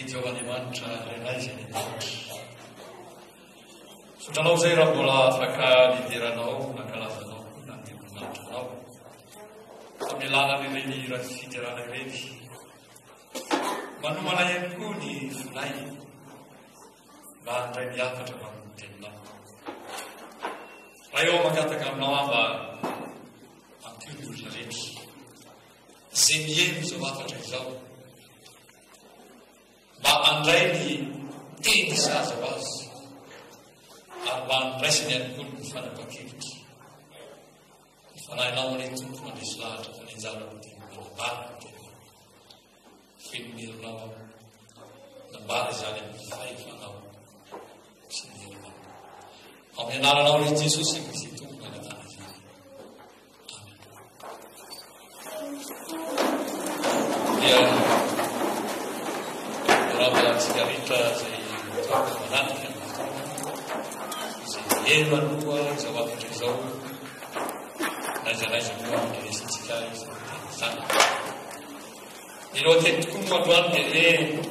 Jehovah'andriamanitra iray izay nitahatra. Sotranao izay raha mbola afaka nidiranao nankalazanao na nivonatranao amin'ny alalan'ireny raha fidirana ireny. Manomana ihany koa ny finay mba handray miakatra amin'ny teninao. Raha eo mangataka aminao amba ampio ny olona rehetra izay mihaino izao afatra izao mba handray ny teny saza ho azy ary mba handraisany ihany koa ny fanapa-kevitra. Ny fanahinao ny tompo mandresy lahatra fa ninjara dia manambara ny tena fenomeronao nambara izany amin'ny fahefanao sy ny herinao. Amin'ny anaranao ny Jesosy Kristy tompo manatana izany. Amen. Raha tsika rehetra izay manandraka izay hevanoa izao afatra izao naizanaiza koa miresintsika izay izany. Ilo teny tokoa moa androany dia hoe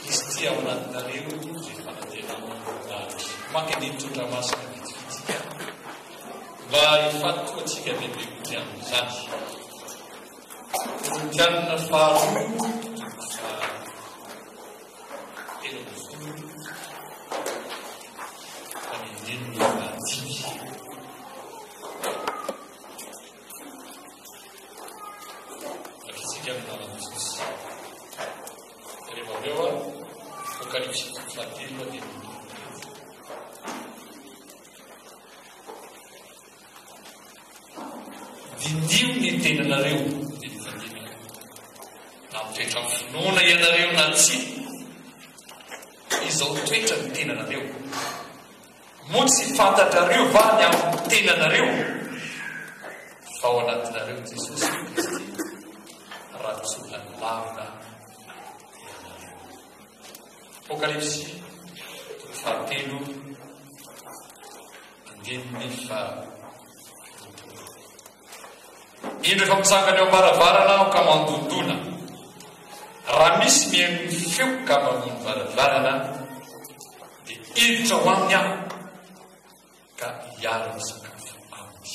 Kristy ao anatinareo izay fanantenana maky nitondra masina vitsivitsika mba hifantoa antsika lehibe koty amin'izany. Korintianina faharoa dindio ny tenanareo dia nifandinaka na mitoetra finoana ianareo na tsy izao toetra ny tenanareo moa tsy fantatrareo va ny amin'ny tenanareo fa ao anatinareo Jesosy Kristy ratsolany lavina ianareo. Apokalipsy fahatelo andininy fa indro efa mitsangana eo am-baravarana aho ka mandondona. Raha misy mihaino ny feo ka mamono varavarana dia hiditra ho aminy aho ka hiaro ny sakafo aminy.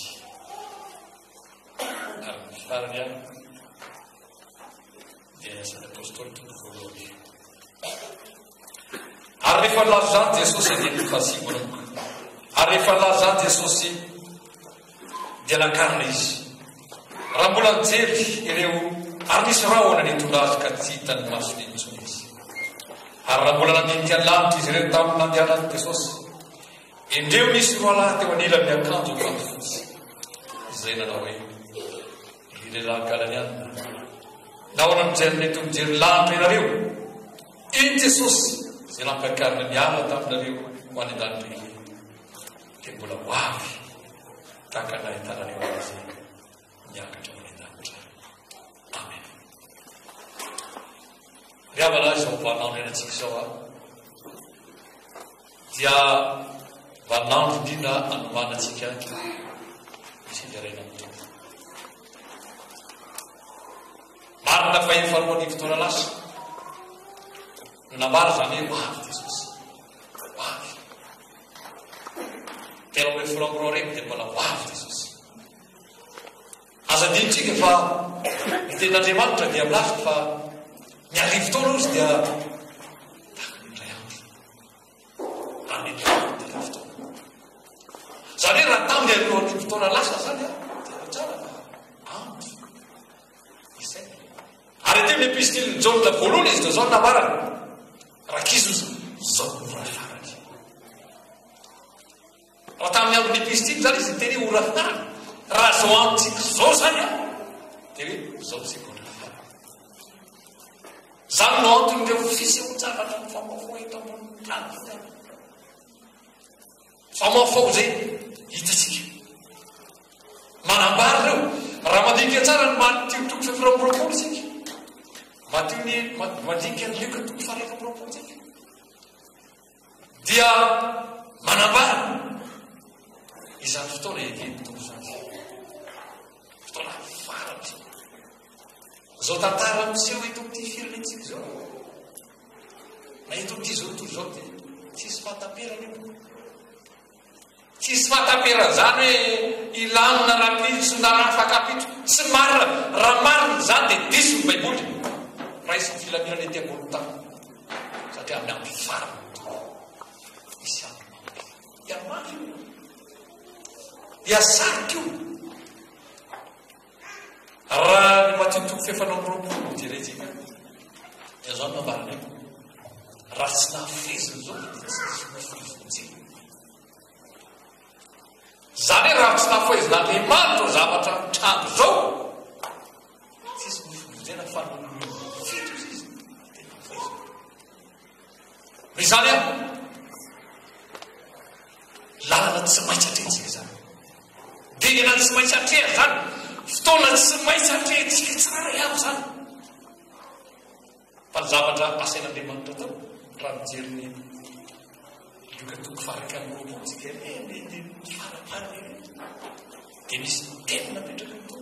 Ary ny farany aho dia asan'ny apôstôly toko voalohany. Ary rehefa lazany Jesosy andiny fahasimboloka. Ary rehefa lazany Jesosy dia nakarina izy. Raha mbola mijery ireo ary nisy rahona nitonga azy ka tsy hitany masony intsony izy. Ary raha mbola nandinika ny lanitra izy ireo tamin'ny nandehanan'i Jesosy, indreo nisy roa lahy teo anila miakanjo fotsy izay nanao hoe ry lehilahy Galaliana, nahoana mijery mety mijery lanitra ianareo? Iny Jesosy izay nampiakarina niala taminareo ho any an-danitra iny dia mbola ho avy tahaka nahitanareo azy miakatra ho any an-danitra. Amen. Riavana izao mbanao ny anantsika izao dia mbanandro indrindra anomanantsika misindraraina amin'ny tompo. Marina fa efaroa ny fotoana lasa no nambara zany hoe ho avy Jesosy, ho avy. Telo amby folo amby roa reny dia mbola ho avy Jesosy. Aza dinitsika fa ny tenin'Andriamanitra dia milaza fa ny arivo taona izy dia takindray andro raha mety dia fotoana. Zany hoe raha tamin'ny alohan'ny fotoana lasa zany dia tsara fa andro izay. Ary teo ny epistily Jaona voalohany izy dia zao nambarana raha kizo zao ora farany. Raha tamin'ny andron'ny epistily zany izy teny ora farany. Raha zao amintsika zao zany dia hoe zao tsika ora farany. Zany no anton'ireo fisehoan-javatra ny famafao eto ambonin'ny tany. Famafao zay hitatsika manambara ireo. Raha mandinika tsara ny matio toko faharoapolo isika, matio ny mandinika ny Luka toko faha roapolo isika, dia manambara izany fotoana ekeny toko zany fotoana farany zao tantara miseho eto amin'ity firenentsika zao eto ty zao toy zao dia tsisy fahataperana io. Tsisy fahataperana zany hoe ilamina rapitso na rafakapitso tsy marina. Raha marina zany dia diso ny baiboly. Raisy ny filaminana ety ambony tany satria amin'ny andro farany misy andro mamy. Dia mafy io. Dia sarika io. Raha ny matitoko fefanao roapolo jeretsika dia zao no mambarina io. Raha tsy nahafeziny zao dia tsy nafeziny. Zany hoe raha tsy nafezina Andriamanitra zavatra trano zao tsisy mifoizena fa fito izy tena nafezina. Izany lalana tsy maintsy atrehantsika zany. Dingana tsy maintsy atreha zany. Fotoana tsy maintsy atrehantsika tsara ihany zany. Fa ny zavatra asain'Andriamanitra tao raha mijery ny Lukatoko faraka amin'ny roapolo tsika faraparana dia misy tena napetraka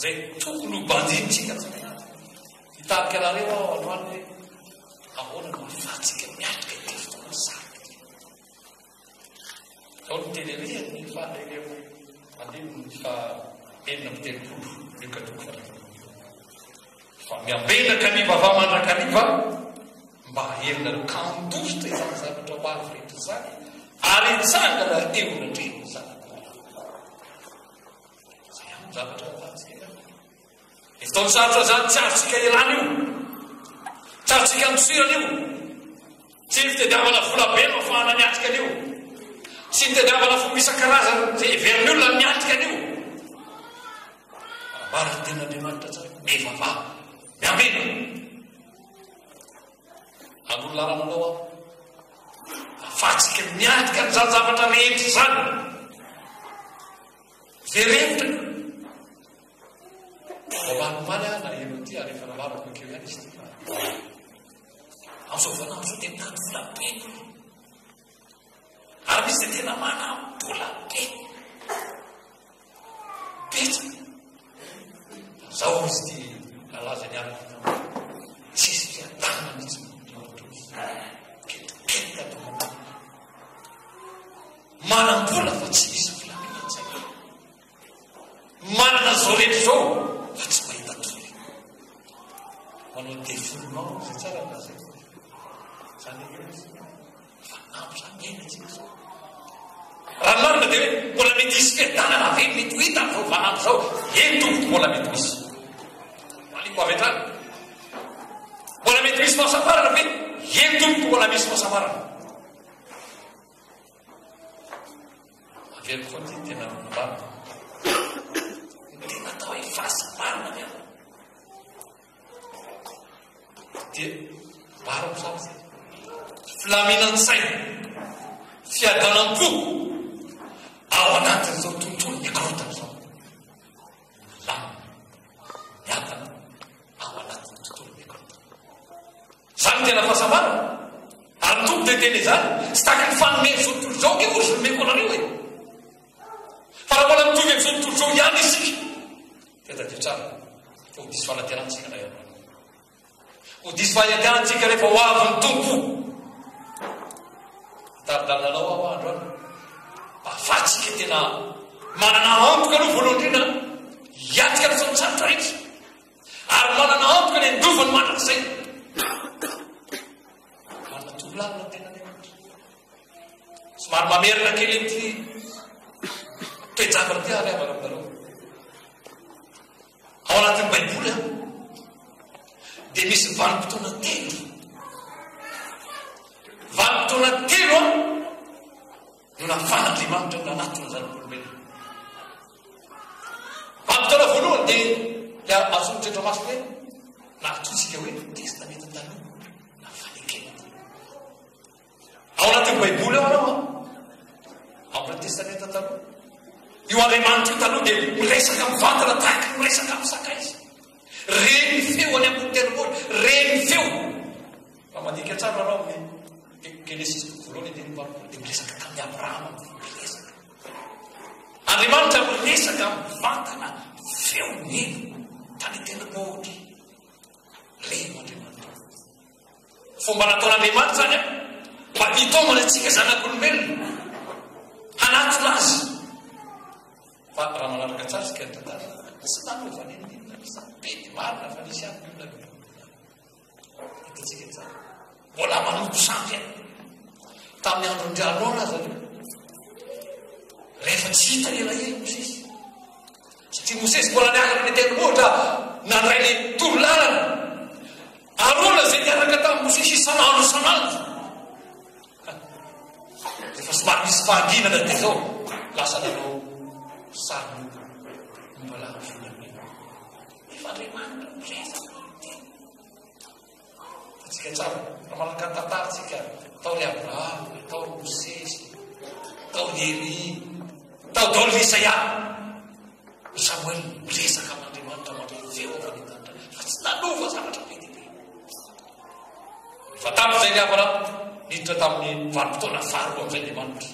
zay tokony ho bandinitsika hitarika nareo ao androany hoe ahoana no ahafahantsika miatrika ity fotoana sarika ity. Zao ny teleriany fahanareo andiny fa enina amby telopolo Lukatoko faraka fa miambenaka aniva va mandrakariva mba herinareo kandosta izany zavatra ho avy rehetra zany ary hitsangana eo nandreny zanak'olona. Zay amin'ny zavatra avantsika. Ny fotoany sarotra zany tsy azotsika elana io. Tsy azotsika mitsirana io. Tsy fitediavana volabe no ahafahana miatrika an'io. Tsy mitediavana fomba isan-karazany zay heverin'ny olona miatrika an'io. Marina ten'Andriamanitra tsara mevava miambena. An'olona rananao aho ahafahantsika miatrika n'izany zavatra rehetra zany. Zay rehetra manomany aho na eno ty ary efa namarako akeo ihany izy ty fa amin'izao fotoana amin'izao dia mitady volabe ary misy dia tena manam-bolabe betsaka. Zao izy ty alaza ny araka tsisy fiadana mihitsy kelikely to manam-bola fa tsy misy filaminan'izay. Manana zao rehetra zao fa tsy mahita tory. Manao devolinao zay tsara nazay zany fa nampy zany eny tsika zao. Raha marina dia hoe mbola mety hisy fiadanana ve mety ho hita zao fanampy zao eny tomboky mbola mety misy. Maliko avy hatrany mbola mety misy fahasambarana ve eny tomboky mbola misy fahasambarana. Averiko foana ty tena mbarina tena atao hoe fahasambarana ny ana dia mbarako zany zay filaminan-tsaina fiadanam-po ao anatin'izao tontolo mikorotana zao lamina miadana ao anatin'ny tontolo mikorotana zany tena fahasambarana. Ary ny tompo dia tena izany tsy taka ny fanomeny zao tontolo zao ke ozy nomeko anareo e. Fa raha mbola mitovy amin'izao tontolo zao ihany isika dia tadio tsara fa ho disy fanaterantsika na ihany ho disy fanaterantsika rehefa ho avy ny tompo. Taridalinanao aho andro any afatsika tena manana antoka aloha voalohany indrindra hiatika ny fotoana rehetra ary manana antoka ny andovany mandrakizay. Manana tovolanina tena somary mamerina kely ty toejavana ty ary avana aminareo ao anatin'ny baiboly a dia misy vanim-potoana telo. Vanim-potoana telo a no nafan'Andriamanitra no nanatona zany olombelona. Vanim-potoana voalohany dia azonitra Andriamasina hoe nahatontsika hoe testamenta taloha nafanekena. Ao anatin'ny baiboly ao anao a amin'ny testamenta taloha io Andriamanitra io taloha dia miresaka mivantana tahaka miresaka misaka izy. Reny feo any amin'ny tenombolo reny feo fa mandika tsara anao amin'ny Genesis voalohany dia mivalopolo dia miresaka tamin'ny Abrahama miresaka. Andriamanitra miresaka mivantana feony tany tenombolo reny Andriamanitra. fomba nataon'Andriamanitra zany mba hitaomana antsika zanak'olombelona hanatona azy. Fa raha manaraka tsara sika ny tantara sy nanova ny be dia marina fa nisy any olona hitantsika tsara mbola manompo sampy any tamin'ny andron-drianona zany rehefa tsy hita elaela Mosesy satria Mosesy mbola niakatra ny tendrombohitra nandray ny torolalana. Arona zay niaraka tamin'ny Mosesy isanandro rehefa somary misy fahanginana dia zao lasa nanao sary mbola volamena efa Andriamanitra miresaka tsika tsara raha manaraka ny tantarantsika tao ry Abraham, tao Mosesy, tao Elia, tao Isaia, Samuel miresaka amin'Andriamanitra mandray feo avy ny tanitra fa tsy nanova zavatra be dia be. Fa tamin'izay ny Abraham niditra tamin'ny vanim-potoana faharoa amin'izay Andriamanitra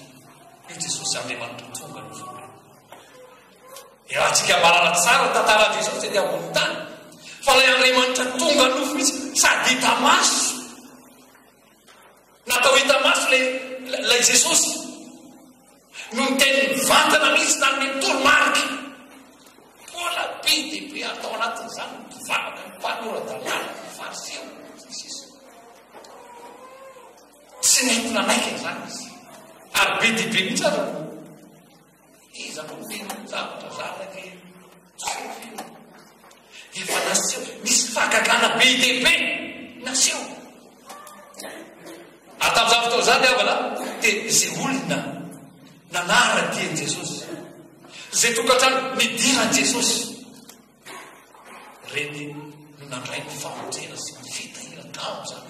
io Jesosy Andriamanitra tonga ny vola. Raha tsika marana tsara tantaran Jesosy dia ambony tany fa ilay Andriamanitra tonga nofo mihitsy sady hita maso. Natao hita maso lay Jesosy no niteny vantana mihitsy tamin'ny toromarika mbola be dia be atao anatin'izany mivavaka ny mpanorandalàna fariseo tsy nety nanaiky zany izy ary be dia be mihitsy aza iza ko mino zavatra zanaky efa naseho misy fakagana be dia be naseho atamin'izany fotoana zany avana dia izay olona nanara-dian'i Jesosy zay tokantrano nidiran'i Jesosy reny no nandray ny famonjena sy ny fitahiran-kamo zany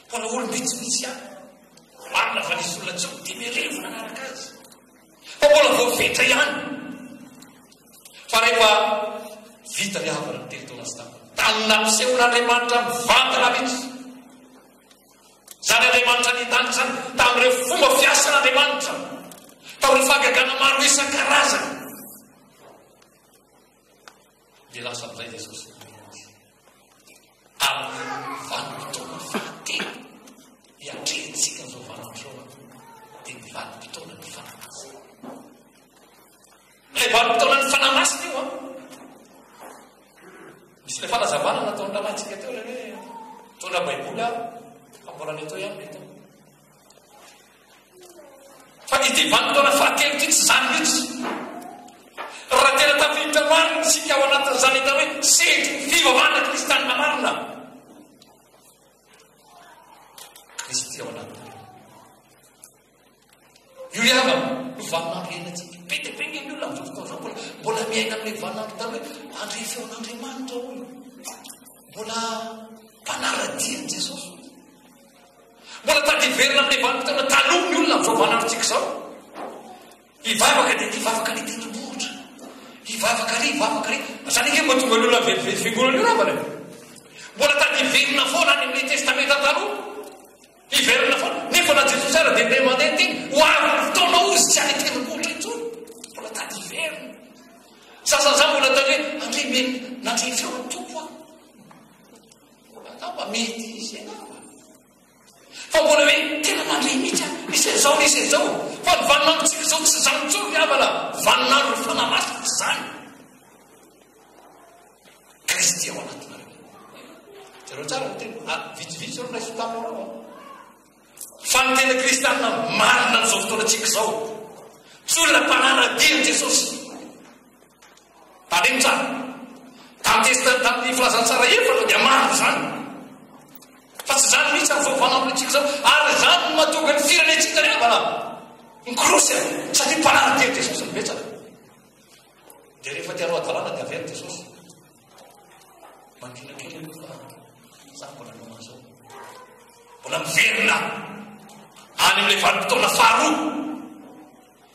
mbola olo mitsy any marina fa nisy olona tsy dimy arivo nanaraka azy fa mbola voafetra ihany. Fa rehefa vita ny havana ny telo taona sy tamin'ny nampisehon'Andriamanitra mivantana mihitsy zany Andriamanitra nitany zany tamin'ireo fomba fiasan'Andriamanitra tamin'ny fagagana maro isan-karazany dia lasa amin'izay Jesosy amin'ny vanim-potoana fahatelo hiatrehantsika zao vanim-potoana dia ny vanim-potoana ny fanamasina. Ilay vanim-potoana ny fanamasina io misy ilay fanazavana nataon'ny ramantsika teo ilay hoe tondra baiboly fa mbola ny atao ihany mety fa ity vanim-potoana fahatelo ity tsy zany mihitsy raha tena tafiditra marina sika ao anatin'izany hita hoe setry fivavahana kristianina marina Kristy ao anatiny io ihava no vaninandro iainantsika be dia be ny olona amin'izao fotoana izao mbola miaina amin'ilay vaninandro tany hoe andre feon'Andriamanitra olo mbola mpanara-dian'i Jesosy mbola tadiverina amin'ilay vanim-potoana taloha ny olona amin'izao vaninandrontsika izao hivavaka dia hivavaka ny tendrombohitra hivavaka ry zany ike mba tonga ny olona velively fingolana io ravana mbola tadiverina foana any amin'ny testamenta taloha hiverina foana nefa na Jesosy ara dia ndeha mandeha teny ho avy ny fotoana ozy tsy any tendrombohitra intsony mbola tadiverina sasan'izany mbola tany hoe andre meny nandre feon'ny tompo mbola angamba mety izy angamba fa mbola hoe tena mandre mihitsy nisy izao fa ny vaninandrontsika izao tsy zany intsony ny avana vaninandro fanamasina zany Kristy ao anatinareo zareo tsara teny vitsivitsy reo naiso taminareo fa ny tena kristianina marina n'izao fotoana antsika izao tsy olona mpanara-dian'i Jesosy tandreny tsara tamin'ny filazantsara efatra dia marina zany fa tsy zany mihitsy amin'izao vaninandro antsika izao ary zany no mahatonga ny firenentsika ny avana mikorosy satria mpanara-dian'i Jesosy ny betsaka dia rehefa tianao adalàna dia averiny Jesosy mankina kely fa za mbola noma zao mbola miverina any amin'ilay vanim-potoana faharoa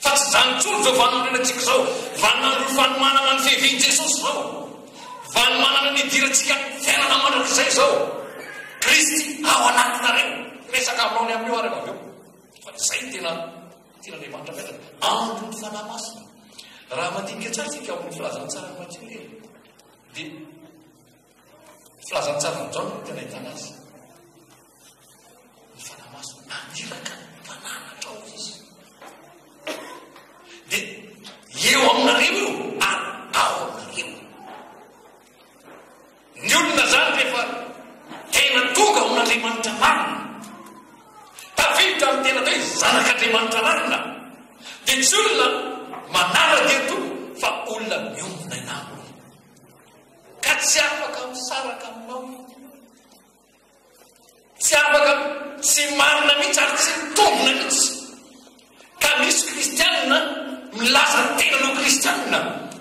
fa tsy zany tsolo zao vaninandro antsika izao vaninandro fanomanana ny fehivian'i Jesosy izao vanomanana ny idirantsika fiainana mandrakizay izao Kristy ao anatinareo resaka aminao ny amin'io araka aveo fa zay tena tian'Andriamanitra metaka andro ny fanahy masina raha mandinika tsara tsika amin'ny filazantsara ny matsingely dia filazantsara ny Jaona no tena ahitana azy naniraka mpananatra ao izy. Dia eo aminareo io ary ao aminareo. Ny olona zany rehefa tena tonga ao n'Andriamanitra marina, tafiditra amin'ny tena hoe zanak'Andriamanitra marina, dia tsy olona manaraka eto fa olona miombona inaminy, ka tsy afaka misaraka aminao, tsy afaka tsy marina mihitsy ary tsy mitombona mihitsy. Ka misy kristianina milaza tena no kristianina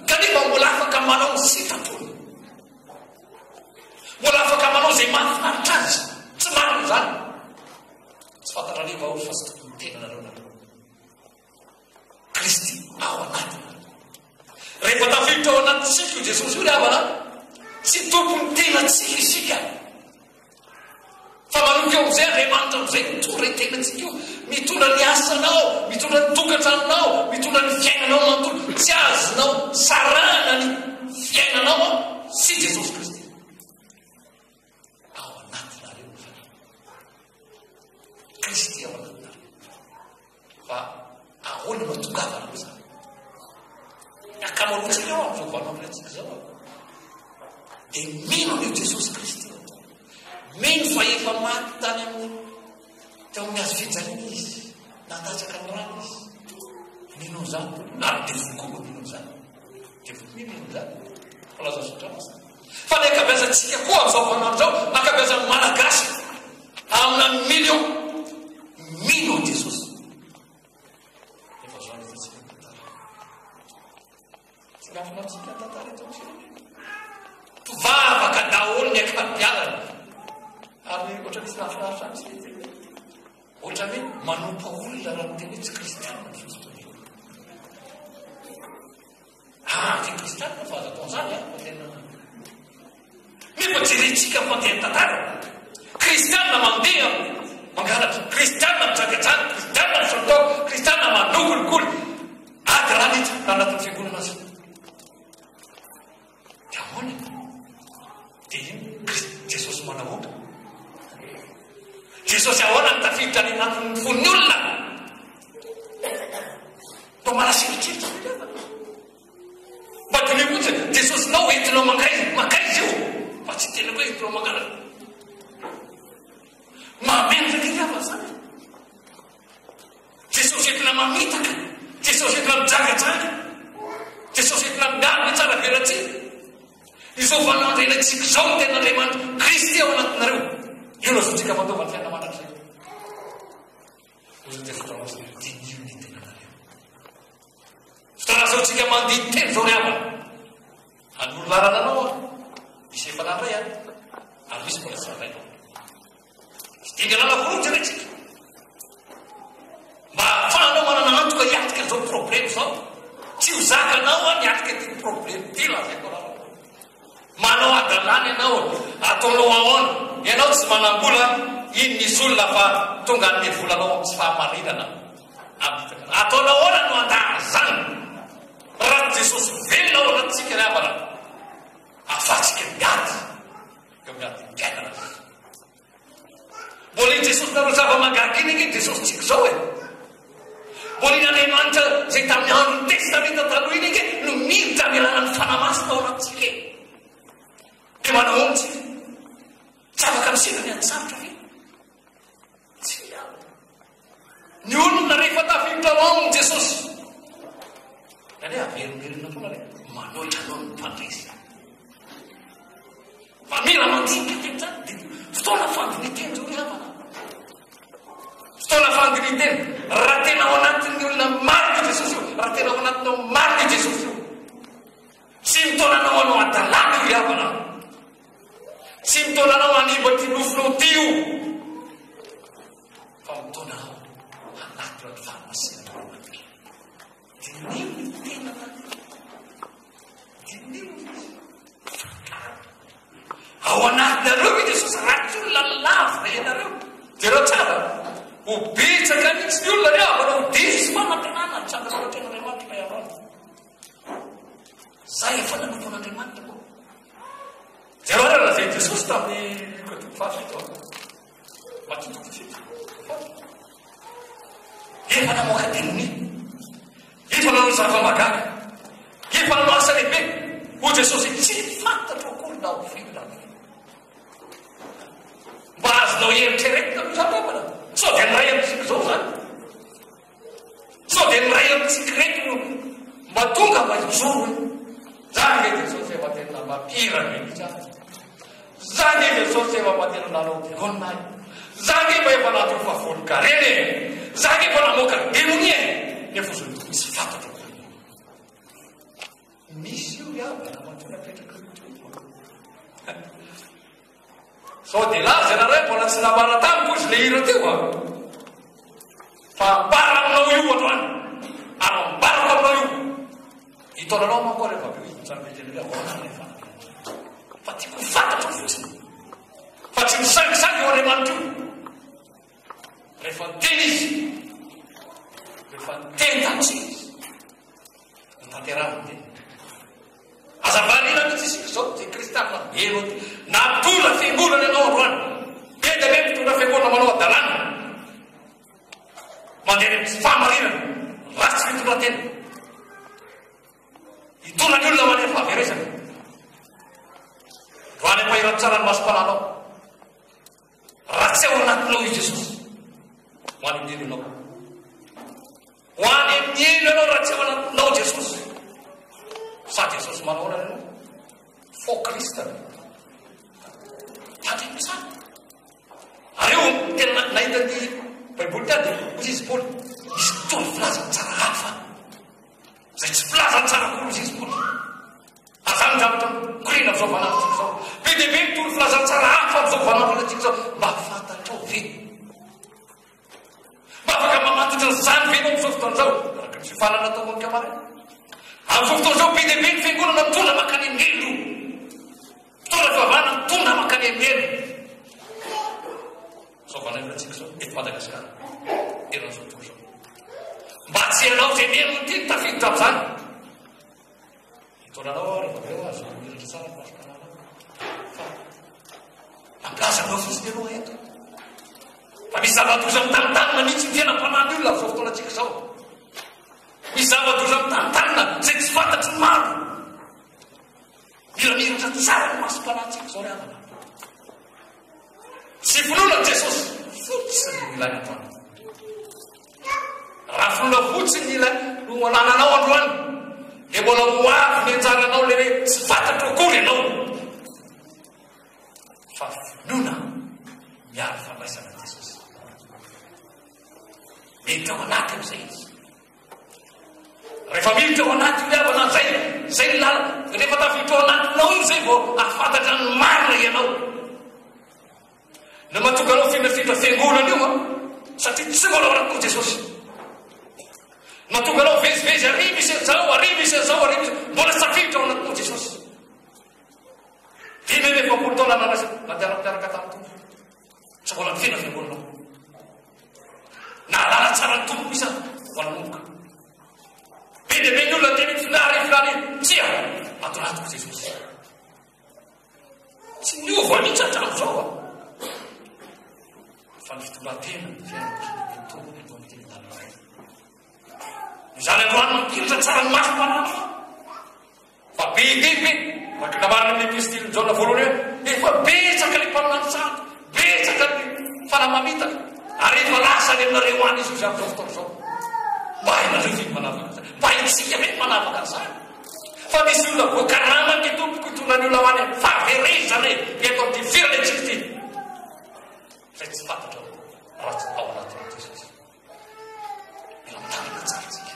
kanefa mbola afaka manao ny sitatony, mbola afaka manao zay mahafinaritra azy, tsy marina zany. Tsy fantatra reva olo fa sy tokony tena nareo nareo Kristy ao anatiny. Rehefa tafiditra ao anatintsika io Jesosy io ravana, tsy tompony tena tsika isika, fa manomboka eo amizay Andriamanitra amizay mitondra ny tenantsika io, mitondra ny asanao, mitondra ny tokantranonao, mitondra ny fiainanao manontolo. Tsy azonao sarana ny fiainanao sy Jesosy Kristy ao anatinareo. Kristy ao anatinareo, fa ahoana no tongavanao zany? Akamaroantsika ao am'izao vanombolantsika zao, dia mino an'io Jesosy Kristy, mino fa efa maty tany amin'ny teo amin'ny azo fijaliana izy, natatsaka ny rano izy. Mino zany ary dia vokoa mino zany, dia mino zany falaza sotrana zany. Fa ny ankabeazantsika koa am'izao fanandro zao, ankabeazan'ny malagasy amina million mino Jesosy. Efa zany efa tsika tantara, tsy rafinaritsika tantara eto amin'ny mpivavaka daholo ny akapialana, ary ohatra misy nafinaritra any sy teny ohatra hoe manompa olona raha miteny hoe tsy kristianina ny fotoana io. Ty kristianina fa azo atao zany tena nefa jerentsika mandeha tantara. Kristianina mandeha mangalatra, kristianina mijangajanga, kristianina misotao, kristianina manokolokolo ady raha nitra raha anatin'ny fiangonana azy. Dia ahoana? Dia iny Jesosy manahoaka? Jesosy ahoana ny tafiditra ny anatin'ny fon'ny olona? Mba marasiritritra mba tony kotsy Jesosy nao entinao makaizy io, fa tsy tena koe entinao mangalatra. Mamendra kiriava zany. Jesosy entina mamitaka, Jesosy entina mijangajanga, Jesosy entina miamy tsara velatsy. Izao fanandrenantsika zao tena Andriamanitra Kristy ao anatinareo. Io no zontsika fataova ny fiaina manatra zay. Ozany fotoana zao dinio ny tenanareo. Fotoana zao tsika mandidy teny zao ryavana. An'ololarana anao misy efa nandray any, ary misy mbola tsy nandray. Dinga lalaforotsy retsika. Mba ahafahanao manana antoka hiatika zao problème zao. Tsy ho zakanao ny atika ty problème ty lazaiko raha. Manao adalany ianao, ataonao ahoana? Ianao tsy manambola, iny misy olona fa tonga ny volanao amin'ny tsy fahamarinana. Ataonao ahoana no andaha zany? Raha Jesosy velona ao anatsika ny havana, afatsika miady, eo miady miainana. Mbola iny Jesosy nareo zava-magaky iny iny Jesosy tsika zao e. Mbola iny Andriamanitra zay tamin'ny andron'ny testamenta taloha iny iny no miditra amelana ny fanamasina ao anatsika e. Dia manao ontsy tsy afaka misina ny antsarotra ve? Tsy ao. Ny olona rehefa tafiditra ao aminy Jesosy, any averingerina foana re manoitra anao ny mpandresy. Fa mila mandinika teny zany, dia fotoana fandiniteny zao ryhavana. Fotoana fandiniteny, raha tena ao anatin'ny olona marika Jesosy io, raha tena ao anatinao marika Jesosy io, tsy mitonanao anao adalana io ryhavana. Tsy mitonanao animba ty nofinao ty io, fa mitonao anatinao ny fanamasina anaty. Dinio ny tena anaty, dinio izy. Ao anatinareo i Jesosy ratsy olona lavina ianareo. Dia reo tsara ho betsaka mihitsy ny olona ryhavana ho diso manantenana ny sandrana ten'Andriamanitra iarana. Zay efa nanompo an'Andriamanitra koa. Zay raha zay Jesosy tamin'ny fahafito matitoko fito. rehefa namoaka tenony efa nanao zava-magaga efa nanao asa lehibe ho Jesosy tsy fantatra akory na ho fiona mba azonao eritreretina no zany amana sao dia niray amintsika zao zany sao dia niray amintsika reto no mba tonga mba hijoro zany e Jesosy efa tena mapira mihitsy any zany e Jesosy efa matena nanao dironay zany mba efa nato favolonkareny zany efa namoaka demonie nefa zao misy fantatra misy io iabana matona petraka sao dia laza naray mbola tsy namana tamiko izy le hira teo a fa ambara aminao io androany ary ambarako aminao io hitonanao manko rehefa be zany metelele aoanefa fa tiako fantatra fotsiny fa tsy misangisangy eo Andriamanitra io rehefa teny izy rehefa teny tamitsy izy nitanterahany teny azavanina mitsy isika zao ty kristianina elo ty natona fiangonana ianao androany be dia be mitondra fiangonana manao adalàna mandeha famarinana ratsy fitondratena hitona ny olona manefa fahaveresana roany mpahirano tsara ny masom-pananao ratsy ao anatinao i Jesosy ho any amin'ny elo ianao ho any amin'ny elo ianao ratsy ao anatinao Jesosy sa Jesosy manao anao fo Krista tandremitsany ary eo tena nahita ny baiboly tany dia hozy izy Paoly misy tony filazantsara hafa zay tsy filazantsara koa hozy izy Paoly azany zavatra korina am'izao vanavitsika zao be dia be mitony filazantsara hafa am'izao vanavanatsika zao mba fantatrao ve mba afaka mamantatra zany venao am'izao fotoana zao araka ny fifanana atao monika mare am'izao fotoana zao be dia be ny fiangonana mitondra makany amin'ny elo mitondra fivavahana mitondra makany amin'ny elo zao vanavanatsika zao eto Madagasikara eran'izao toa zao mba tsy ianao zay melo ty tafiditra am'izany hitonanao rehefa beo azo miratra tsara masikananao fa mampiasa anao fotsiny aloha eto fa misy zava-doza mitantanina mihitsy ny fiainam-panany olona am'izao fotoana atsika zao misy zava-doza mitantanina zay tsy fantatry ny maro miramiratra tsara ny masom-panantsika zao ry amana tsy finoana Jesosy fotsiny ilay atao raha finoana fotsiny ilay no anananao androany dia mbola hoavy ny anjaranao le hoe tsy fantatra akory ianao fa finoana miaro fandraisana Jesosy mety ao anaty am'izay izy rehefa militra ao anaty liavana zay lala rehefa tafiditra ao anatinao io zay vao afantatra ny marina ianao na matonga anao findrafindra fiangonana io a satria tsy mbola ao anatinao Jesosy matonga anao vezivezy ary misy an'izao ary misy an'izao ary misy mbola safiditra ao anatinao Jesosy dimy rehefa mpolo taona nampiaraka tamin'ny tompo tsy mbola mifindra fiangonanao na lala tsara ny tompo misy mbola nomboka be dia be ny olona teny filary tsia atonatiko Jesosy tsy miova mihitsy hatramin'izao a fa ny fitondratena ny fiainatombony atao am'teny tanàna izany androany mampiritra tsara ny masom-panana fa be maka namarina amin'ny epistily jaona voalohany hoe efa betsaka le mpaminanitsara betsaka ny fanamamitaka ary efa lasa ny aminareo any izy io zany zao fotoana zao mba hainareo ve manavaka zany mba haitsika ve manavaka zany fa misy olona voakarama ny tompoko hitonany olona hoany fahaverezana eto am'ty firenetsika ty zay tsy fantatra ratsy ao anatinao Jesosy mila mitanana tsara tsika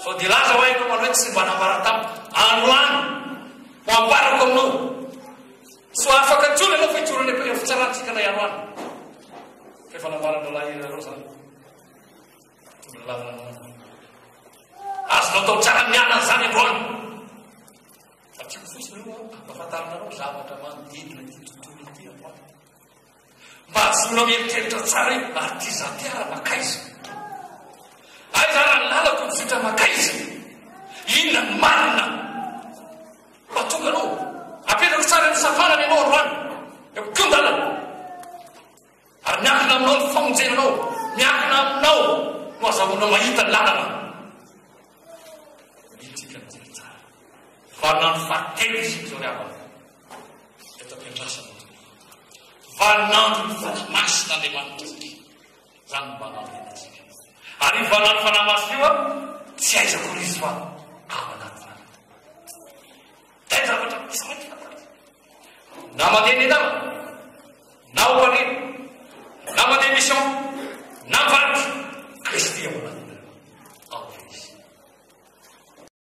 sao dia laza ho hainao manao hoe tsy mba nambara tamy androany ho ambarako aminao so afaka tsony anao fa hitsorany fitsaratsika nay androany rehefa nambarana lahiry areo zany azonao tao tsara mianana zany androany fa tsy fosiny io ampafantarinareo zavatra manodidina ty tontolo ity androany mba azonao mieritreritra tsara io ary ty zaty ara makaiza aiza raha ny lalako mifitra makaiza inona ny marina mba tonga anao apetrako tsara ny safanany ianao androany ekokondalana ary miakina aminao ny famonjenanao miakina aminao no azahoana mahita ny lalana mitsika ny tsara fa nano fahatelo isika zao ryavana eto ampiandrasana fa nano ny fanamasin'Andriamanitra zany mba nanoenasika ary fa nano fanamasina io a tsy aizako rizy fa ao anatinany da zavatra misy na mandeha ny nama na oaneny